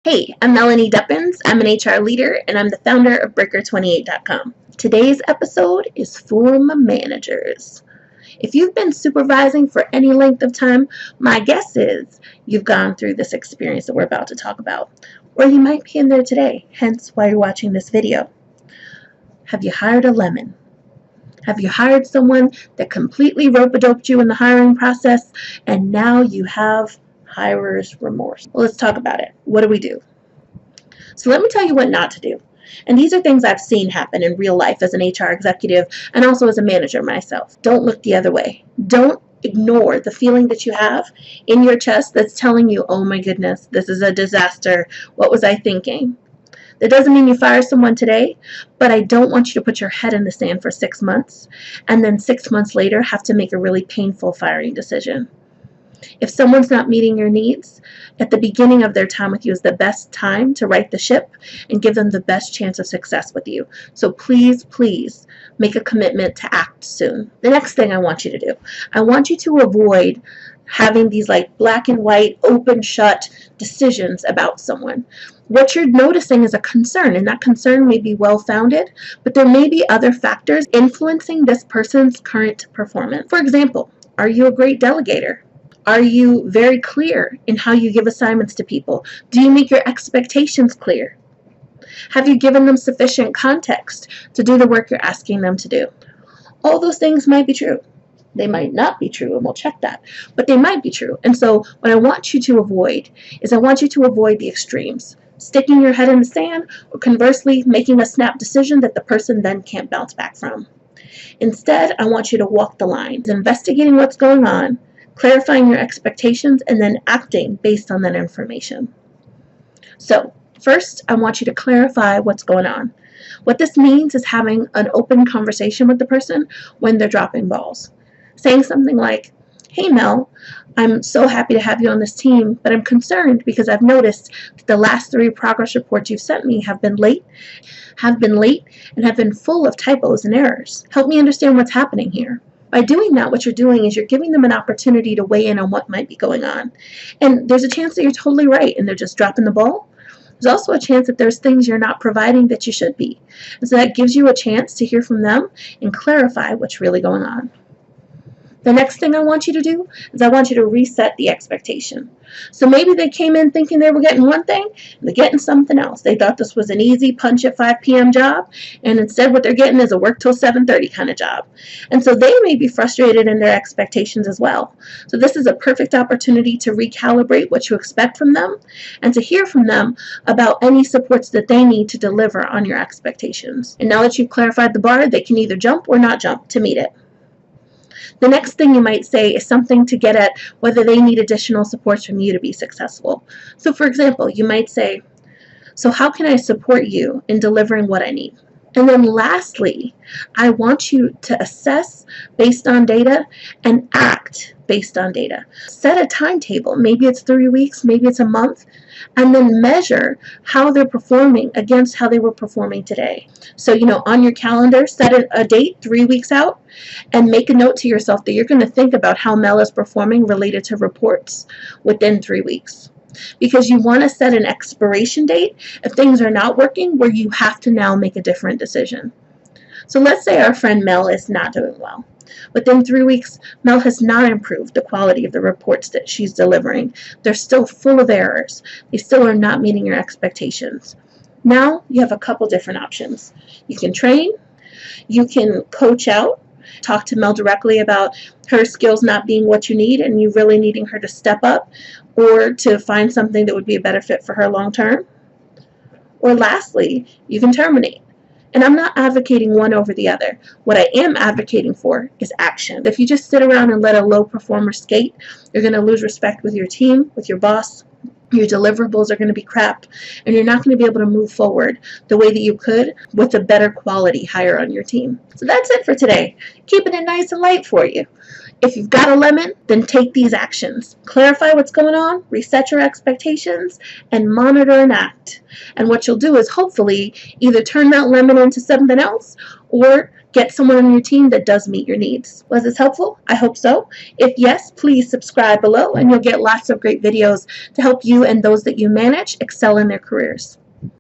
Hey, I'm Melanie Duppins. I'm an HR leader and I'm the founder of Breaker28.com. Today's episode is for my managers. If you've been supervising for any length of time, my guess is you've gone through this experience that we're about to talk about. Or you might be in there today, hence why you're watching this video. Have you hired a lemon? Have you hired someone that completely rope-a-doped you in the hiring process and now you have hirer's remorse? Well, let's talk about it. What do we do? So let me tell you what not to do. And these are things I've seen happen in real life as an HR executive and also as a manager myself. Don't look the other way. Don't ignore the feeling that you have in your chest that's telling you, oh my goodness, this is a disaster. What was I thinking? That doesn't mean you fire someone today, but I don't want you to put your head in the sand for 6 months and then 6 months later have to make a really painful firing decision. If someone's not meeting your needs, at the beginning of their time with you is the best time to right the ship and give them the best chance of success with you. So please, please make a commitment to act soon. The next thing I want you to do, I want you to avoid having these like black and white, open, shut decisions about someone. What you're noticing is a concern, and that concern may be well-founded, but there may be other factors influencing this person's current performance. For example, are you a great delegator? Are you very clear in how you give assignments to people? Do you make your expectations clear? Have you given them sufficient context to do the work you're asking them to do? All those things might be true. They might not be true, and we'll check that, but they might be true. And so what I want you to avoid is I want you to avoid the extremes. Sticking your head in the sand, or conversely, making a snap decision that the person then can't bounce back from. Instead, I want you to walk the line, investigating what's going on, clarifying your expectations, and then acting based on that information. So, first, I want you to clarify what's going on. What this means is having an open conversation with the person when they're dropping balls. Saying something like, hey Mel, I'm so happy to have you on this team, but I'm concerned because I've noticed that the last 3 progress reports you've sent me have been late, and have been full of typos and errors. Help me understand what's happening here. By doing that, what you're doing is you're giving them an opportunity to weigh in on what might be going on. And there's a chance that you're totally right and they're just dropping the ball. There's also a chance that there's things you're not providing that you should be. And so that gives you a chance to hear from them and clarify what's really going on. The next thing I want you to do is I want you to reset the expectation. So maybe they came in thinking they were getting one thing, and they're getting something else. They thought this was an easy punch at 5 p.m. job, and instead what they're getting is a work till 7:30 kind of job. And so they may be frustrated in their expectations as well. So this is a perfect opportunity to recalibrate what you expect from them and to hear from them about any supports that they need to deliver on your expectations. And now that you've clarified the bar, they can either jump or not jump to meet it. The next thing you might say is something to get at whether they need additional supports from you to be successful. So for example, you might say, so how can I support you in delivering what I need? And then lastly, I want you to assess based on data and act based on data. Set a timetable. Maybe it's 3 weeks, maybe it's a month, and then measure how they're performing against how they were performing today. So, on your calendar, set a date 3 weeks out and make a note to yourself that you're going to think about how Mel is performing related to reports within 3 weeks. Because you want to set an expiration date if things are not working where you have to now make a different decision. So let's say our friend Mel is not doing well. Within 3 weeks, Mel has not improved the quality of the reports that she's delivering. They're still full of errors. They still are not meeting your expectations. Now you have a couple different options. You can train, you can coach out, talk to Mel directly about her skills not being what you need and you really needing her to step up or to find something that would be a better fit for her long term. Or lastly, you can terminate. And I'm not advocating one over the other. What I am advocating for is action. If you just sit around and let a low performer skate, you're going to lose respect with your team, with your boss. Your deliverables are going to be crap, and you're not going to be able to move forward the way that you could with a better quality hire on your team. So that's it for today. Keeping it nice and light for you. If you've got a lemon, then take these actions. Clarify what's going on, reset your expectations, and monitor and act. And what you'll do is hopefully either turn that lemon into something else or get someone on your team that does meet your needs. Was this helpful? I hope so. If yes, please subscribe below and you'll get lots of great videos to help you and those that you manage excel in their careers.